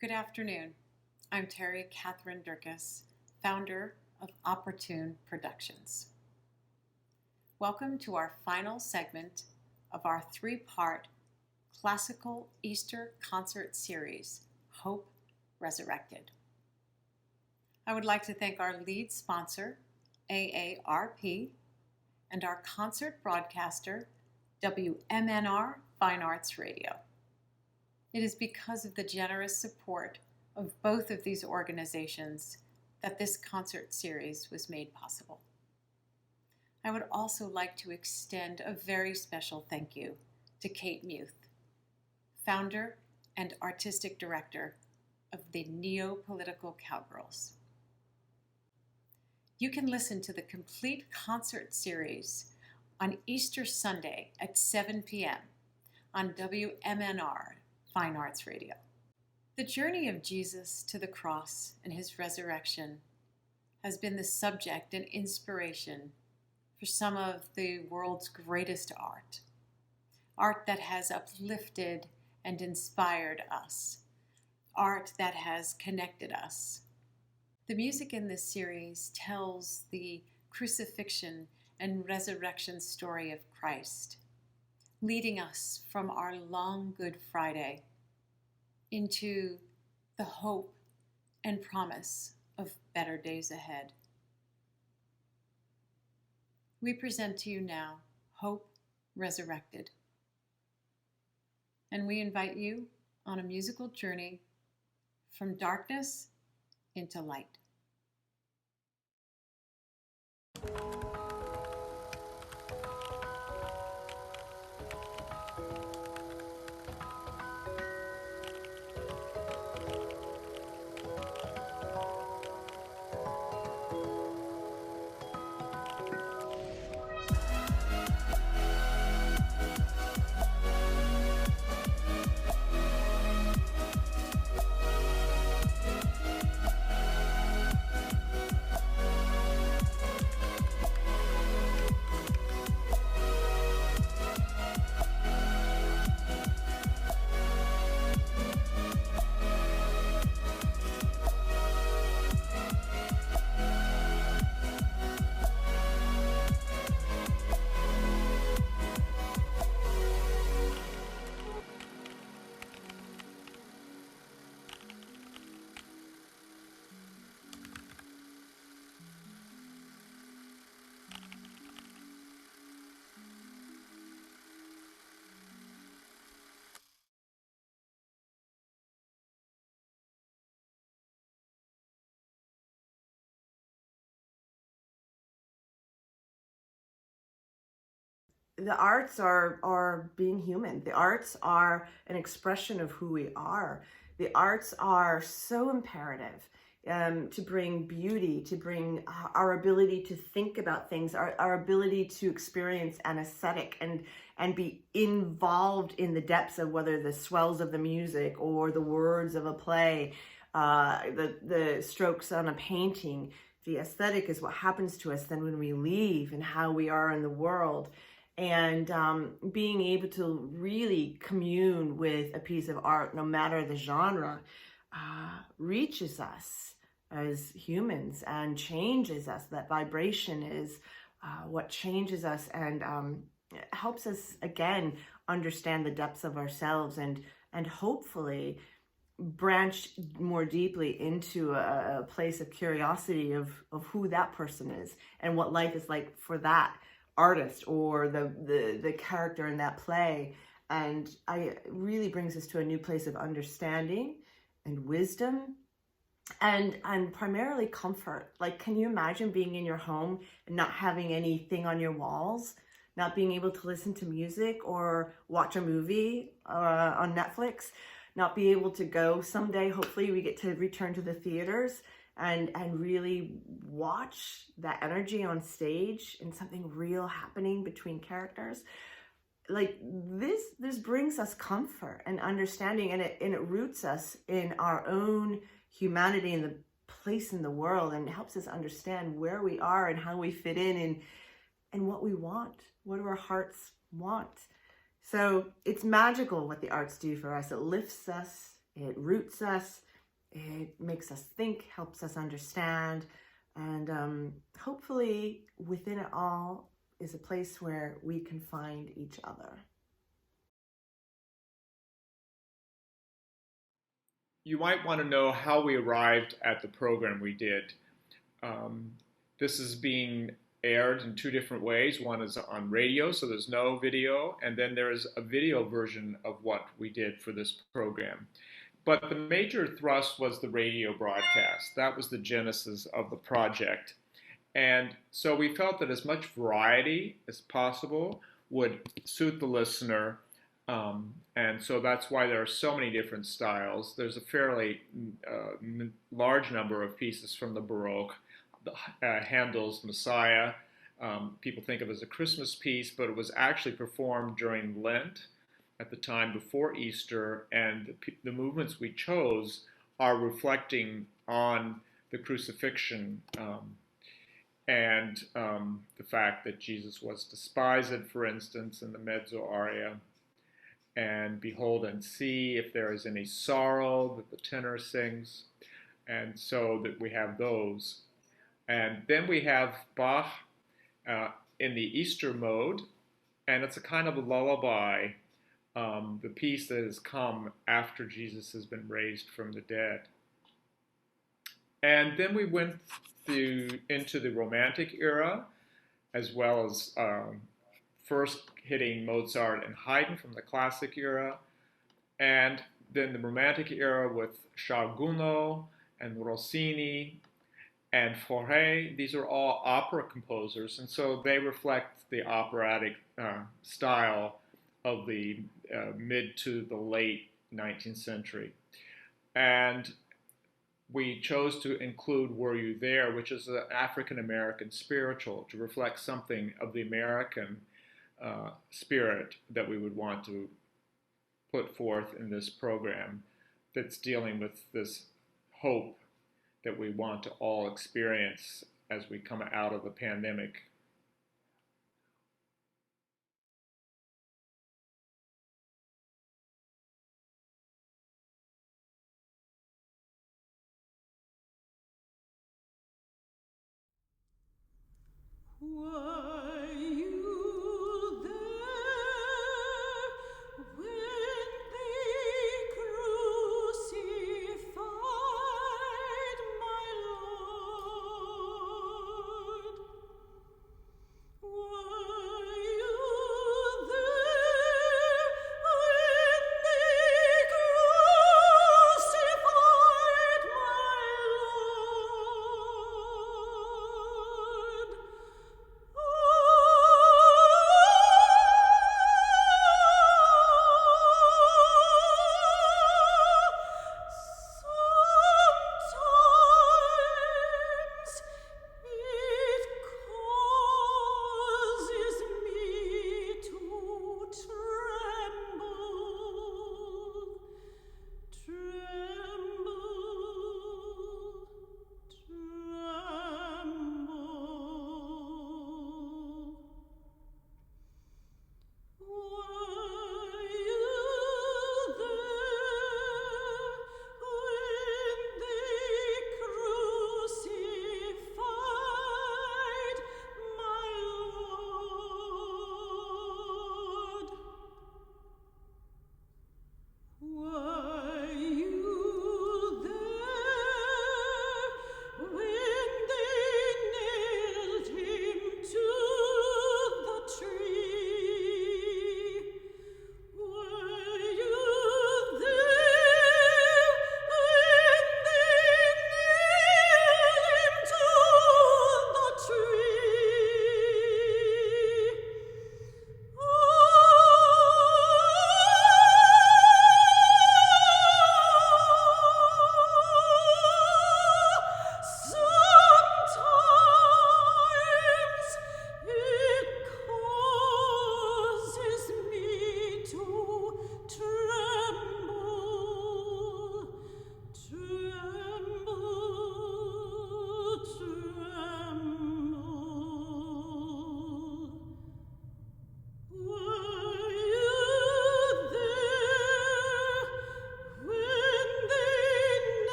Good afternoon. I'm Terry Catherine Durkis, founder of Opportune Productions. Welcome to our final segment of our three-part classical Easter concert series, Hope, Resurrected. I would like to thank our lead sponsor, AARP, and our concert broadcaster, WMNR Fine Arts Radio. It is because of the generous support of both of these organizations that this concert series was made possible. I would also like to extend a very special thank you to Kate Muth, founder and artistic director of the Neo-Political Cowgirls. You can listen to the complete concert series on Easter Sunday at 7 p.m. on WMNR Fine Arts Radio. The journey of Jesus to the cross and his resurrection has been the subject and inspiration for some of the world's greatest art. Art that has uplifted and inspired us. Art that has connected us. The music in this series tells the crucifixion and resurrection story of Christ, leading us from our long Good Friday into the hope and promise of better days ahead. We present to you now Hope, Resurrected. And we invite you on a musical journey from darkness into light. The arts are being human. The arts are an expression of who we are. The arts are so imperative to bring beauty, to bring our ability to think about things, our ability to experience an aesthetic and be involved in the depths of whether the swells of the music or the words of a play, the strokes on a painting. The aesthetic is what happens to us then when we leave and how we are in the world. And being able to really commune with a piece of art, no matter the genre, reaches us as humans and changes us. That vibration is what changes us and helps us, again, understand the depths of ourselves and hopefully branch more deeply into a place of curiosity of who that person is and what life is like for that artist or the character in that play. And it really brings us to a new place of understanding and wisdom and primarily comfort. Like, can you imagine being in your home and not having anything on your walls, not being able to listen to music or watch a movie on Netflix, not be able to go someday, hopefully we get to return to the theaters and really watch that energy on stage and something real happening between characters. Like this brings us comfort and understanding, and it roots us in our own humanity and the place in the world, and it helps us understand where we are and how we fit in and what we want, what do our hearts want. So it's magical what the arts do for us. It lifts us, it roots us, It makes us think, helps us understand, and hopefully within it all is a place where we can find each other. You might want to know how we arrived at the program we did. Um, this is being aired in two different ways. One is on radio, so there's no video, and then there is a video version of what we did for this program. But the major thrust was the radio broadcast. That was the genesis of the project. And so we felt that as much variety as possible would suit the listener. And so that's why there are so many different styles. There's a fairly large number of pieces from the Baroque. Handel's Messiah, people think of as a Christmas piece, but it was actually performed during Lent at the time before Easter, and the movements we chose are reflecting on the crucifixion and the fact that Jesus was despised, for instance, in the mezzo aria, and behold and see if there is any sorrow that the tenor sings, and so that we have those. And then we have Bach in the Easter mode, and it's a kind of a lullaby, the piece that has come after Jesus has been raised from the dead. And then we went into the Romantic era, as well as first hitting Mozart and Haydn from the Classic era, and then the Romantic era with Charles Gounod and Rossini and Fauré. These are all opera composers, and so they reflect the operatic style of the mid to the late 19th century. And we chose to include Were You There, which is an African-American spiritual to reflect something of the American spirit that we would want to put forth in this program that's dealing with this hope that we want to all experience as we come out of the pandemic. Were you there when they crucified my Lord? Were you there when they crucified my Lord?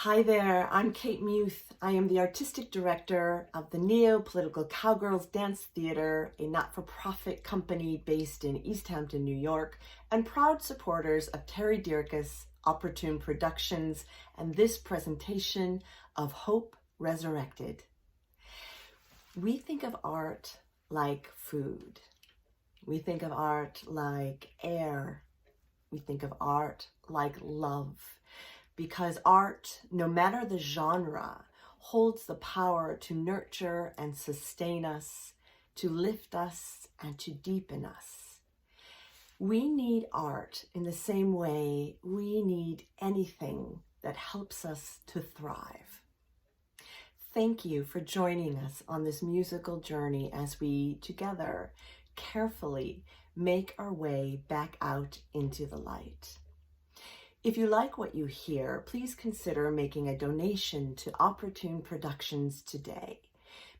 Hi there, I'm Kate Muth. I am the artistic director of the Neo-Political Cowgirls Dance Theater, a not-for-profit company based in East Hampton, New York, and proud supporters of Terry Dierkes, Opportune Productions, and this presentation of Hope Resurrected. We think of art like food. We think of art like air. We think of art like love. Because art, no matter the genre, holds the power to nurture and sustain us, to lift us and to deepen us. We need art in the same way we need anything that helps us to thrive. Thank you for joining us on this musical journey as we together carefully make our way back out into the light. If you like what you hear, please consider making a donation to Opportune Productions today,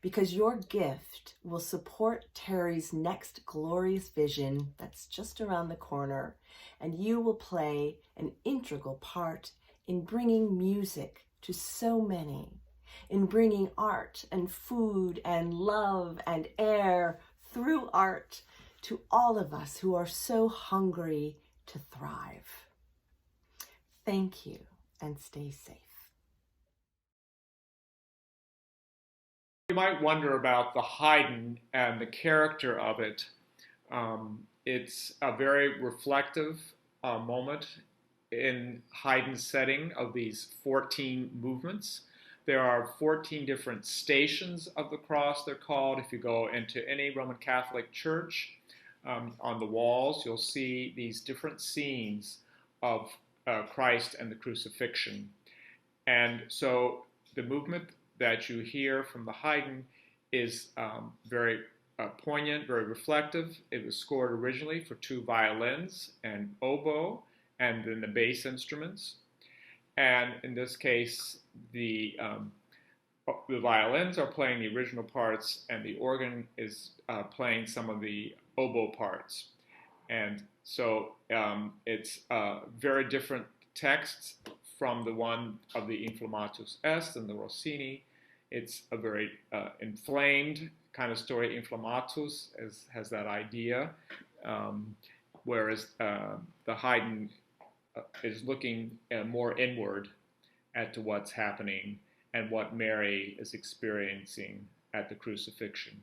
because your gift will support Terry's next glorious vision that's just around the corner, and you will play an integral part in bringing music to so many, in bringing art and food and love and air through art to all of us who are so hungry to thrive. Thank you, and stay safe. You might wonder about the Haydn and the character of it. It's a very reflective moment in Haydn's setting of these 14 movements. There are 14 different stations of the cross, they're called. If you go into any Roman Catholic church, on the walls, you'll see these different scenes of Christ and the crucifixion. And so the movement that you hear from the Haydn is very poignant, very reflective. It was scored originally for 2 violins and oboe, and then the bass instruments. And in this case, the violins are playing the original parts, and the organ is playing some of the oboe parts. And so it's very different texts from the one of the Inflammatus Est and the Rossini. It's a very inflamed kind of story. Inflammatus has that idea, whereas the Haydn is looking more inward at to what's happening and what Mary is experiencing at the crucifixion.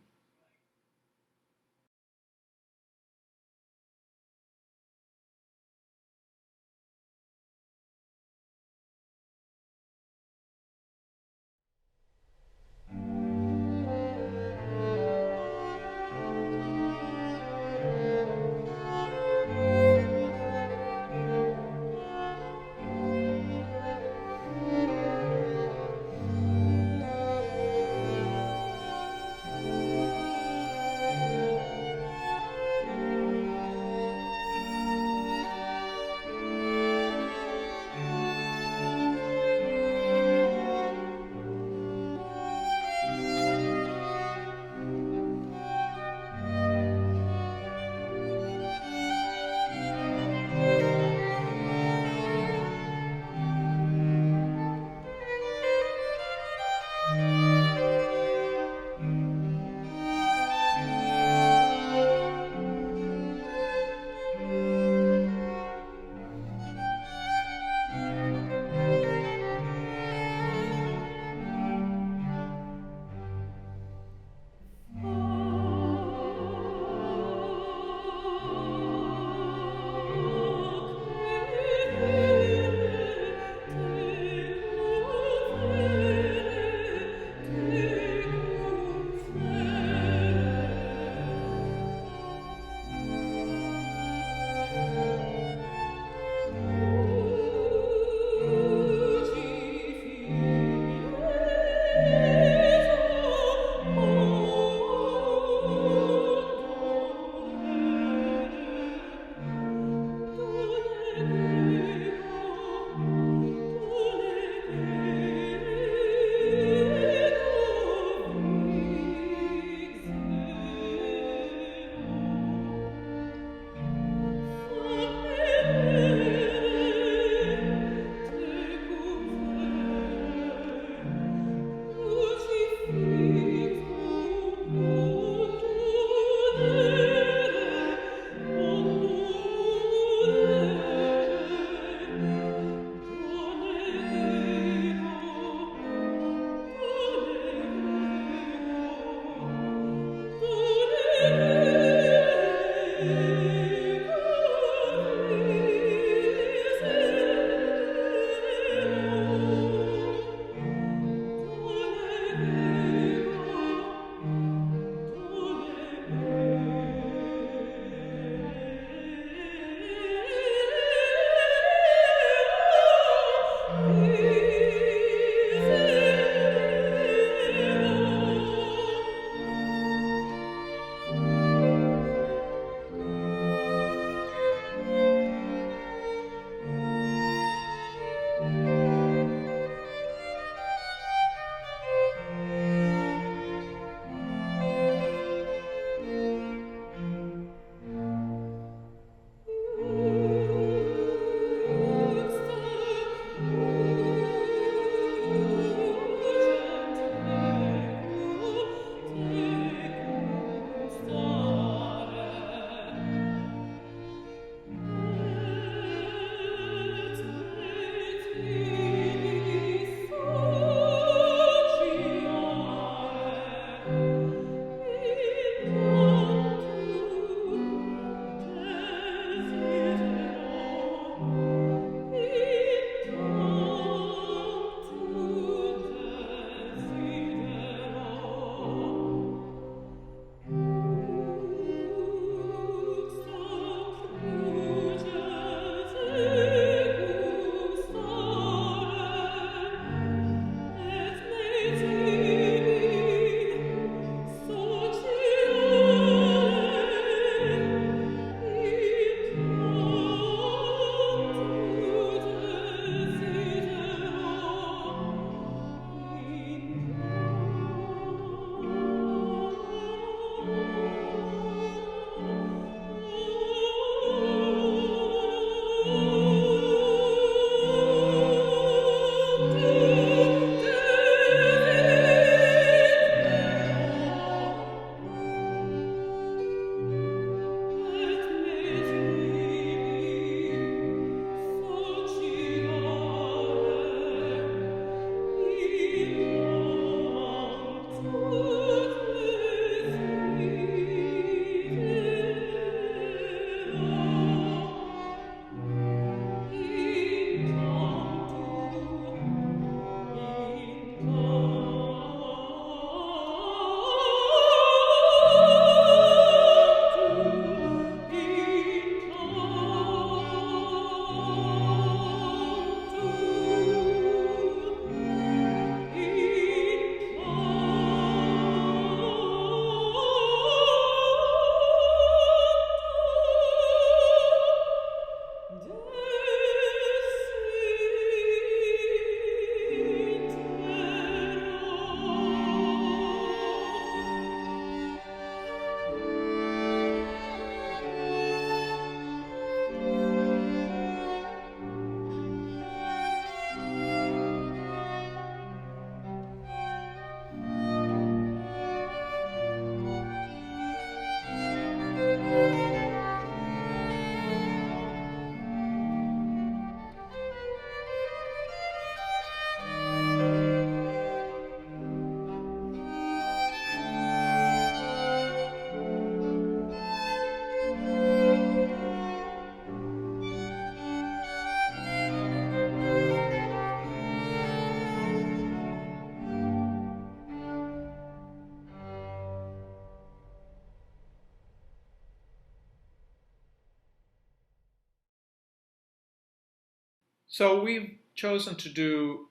So we've chosen to do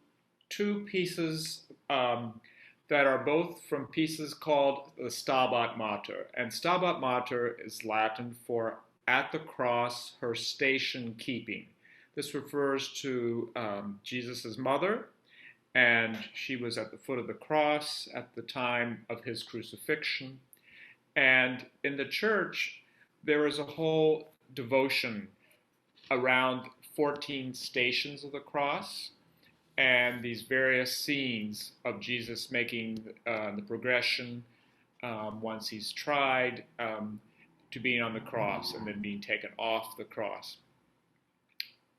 two pieces that are both from pieces called the Stabat Mater. And Stabat Mater is Latin for at the cross, her station keeping. This refers to Jesus' mother, and she was at the foot of the cross at the time of his crucifixion. And in the church, there is a whole devotion around 14 stations of the cross and these various scenes of Jesus making the progression once he's tried to being on the cross and then being taken off the cross.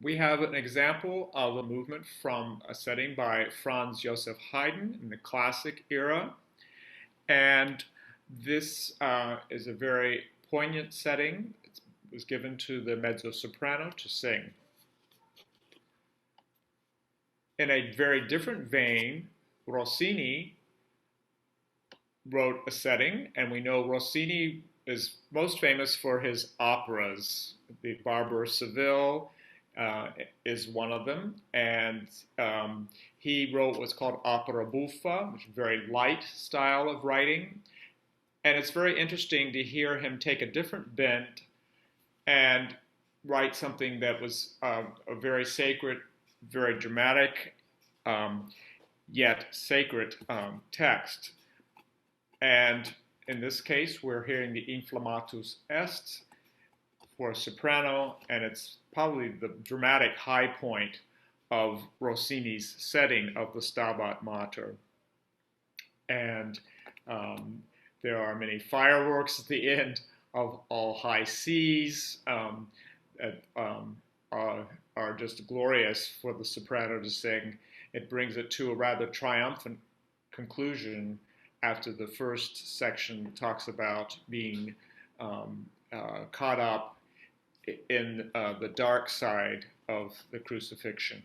We have an example of a movement from a setting by Franz Joseph Haydn in the classic era. And this is a very poignant setting. It was given to the mezzo-soprano to sing. In a very different vein, Rossini wrote a setting, and we know Rossini is most famous for his operas. The Barber of Seville is one of them, and he wrote what's called opera buffa, which is a very light style of writing. And it's very interesting to hear him take a different bent and write something that was a very sacred, very dramatic, yet sacred text. And in this case, we're hearing the Inflammatus Est for soprano, and it's probably the dramatic high point of Rossini's setting of the Stabat Mater. And there are many fireworks at the end of All High Seas that are just glorious for the soprano to sing. It brings it to a rather triumphant conclusion after the first section talks about being caught up in the dark side of the crucifixion.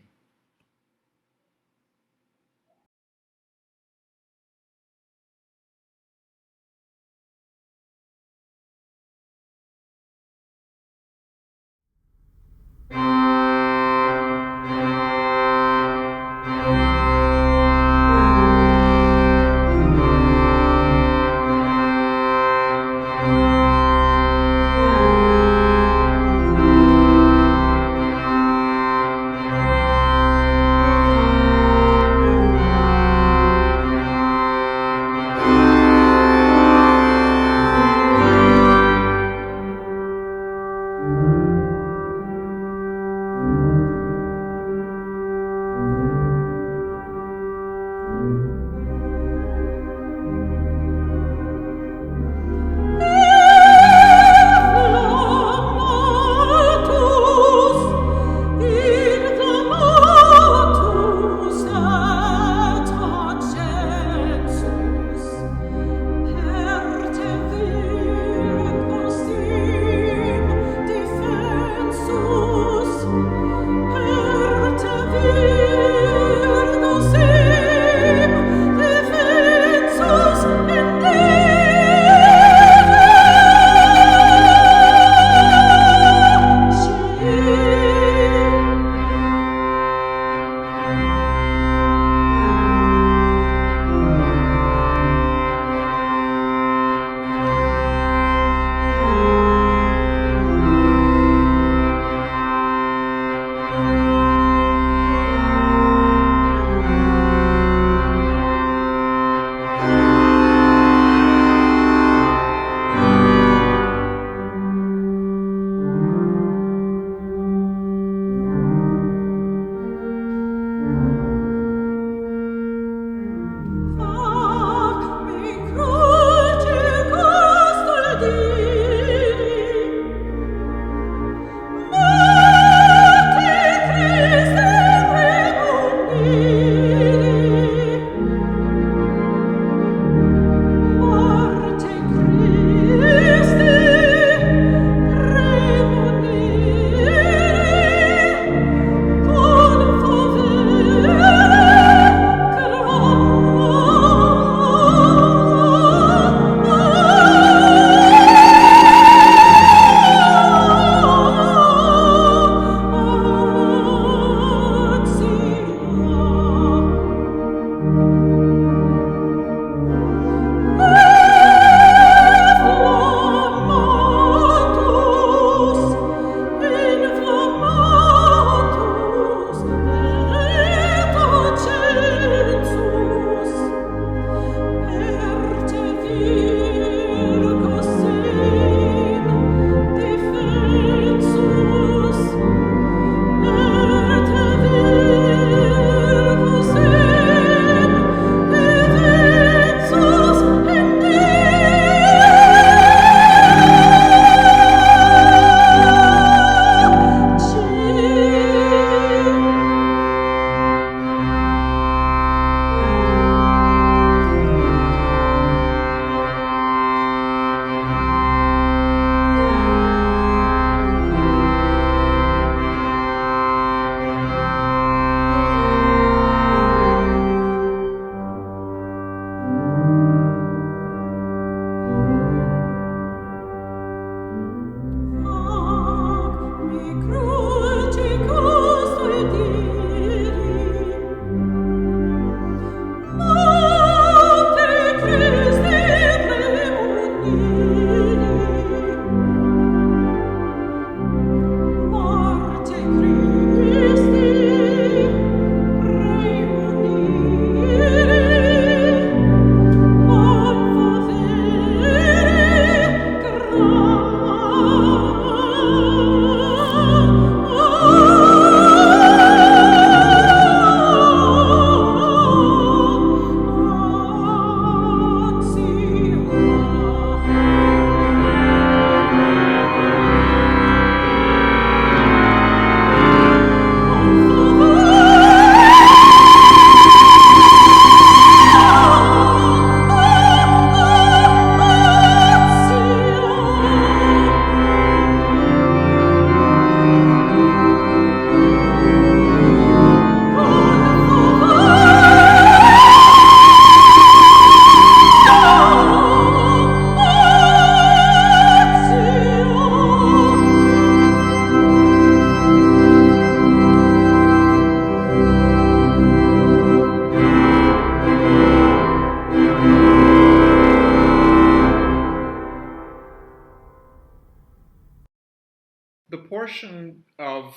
portion of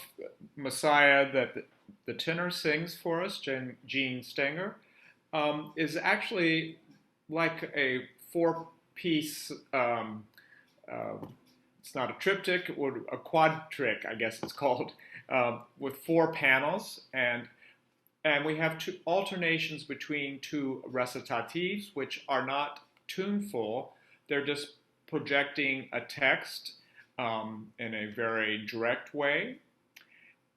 Messiah that the tenor sings for us, Gene Stenger, is actually like a four-piece, it's not a triptych, or a quadric, I guess it's called, with four panels. And we have two alternations between two recitatives, which are not tuneful. They're just projecting a text in a very direct way.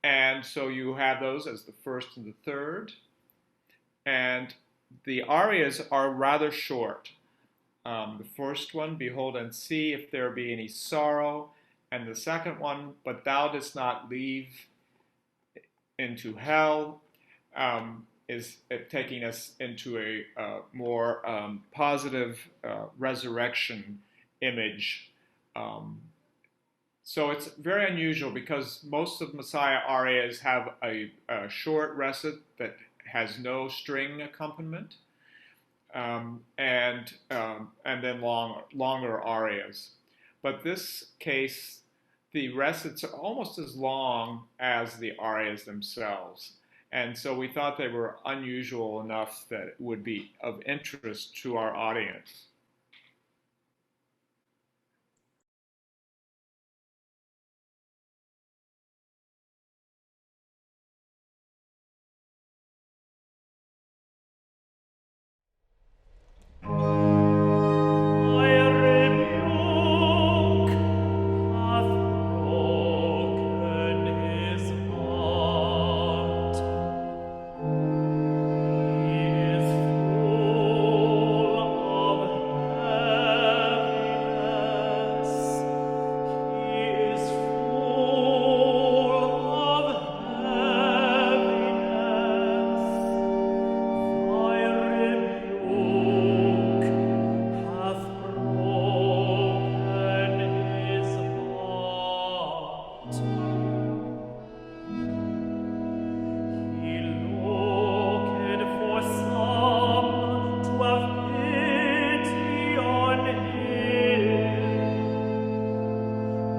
And so you have those as the first and the third. And the arias are rather short. The first one, behold and see if there be any sorrow. And the second one, but thou dost not leave into hell, is taking us into a more positive resurrection image. So it's very unusual because most of Messiah arias have a short recit that has no string accompaniment, and then longer arias. But this case, the recits are almost as long as the arias themselves. And so we thought they were unusual enough that it would be of interest to our audience.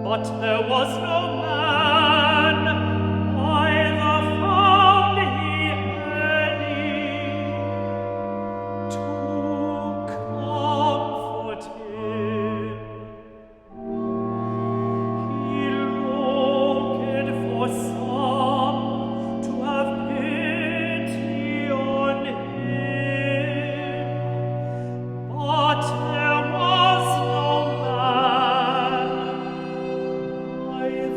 But there was no man, neither found he any to comfort him. He looked for some to have pity on him, but there was no man, neither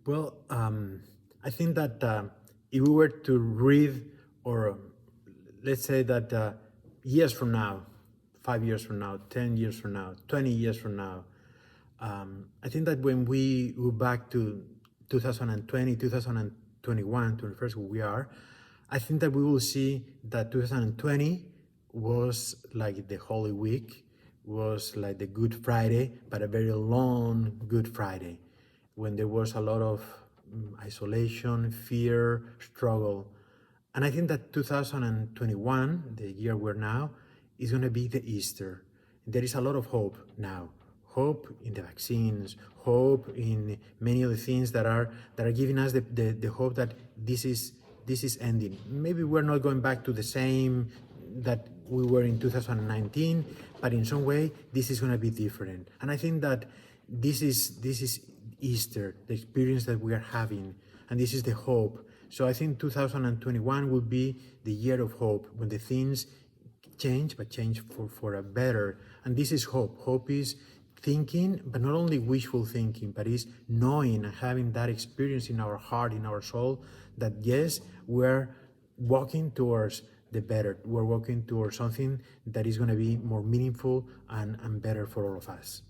Well, I think that if we were to read, or let's say that years from now, 5 years from now, 10 years from now, 20 years from now, I think that when we go back to 2020, 2021, 21st, where we are, I think that we will see that 2020 was like the Holy Week, was like the Good Friday, but a very long Good Friday, when there was a lot of isolation, fear, struggle. And I think that 2021, the year we're now, is going to be the Easter. There is a lot of hope now. Hope in the vaccines, hope in many of the things that are giving us the hope that this is ending. Maybe we're not going back to the same that we were in 2019, but in some way this is going to be different. And I think that this is Easter, the experience that we are having, and this is the hope. So I think 2021 will be the year of hope, when the things change, but change for a better. And this is hope. Hope is thinking, but not only wishful thinking, but is knowing and having that experience in our heart, in our soul, that yes, we're walking towards the better. We're walking towards something that is going to be more meaningful and better for all of us.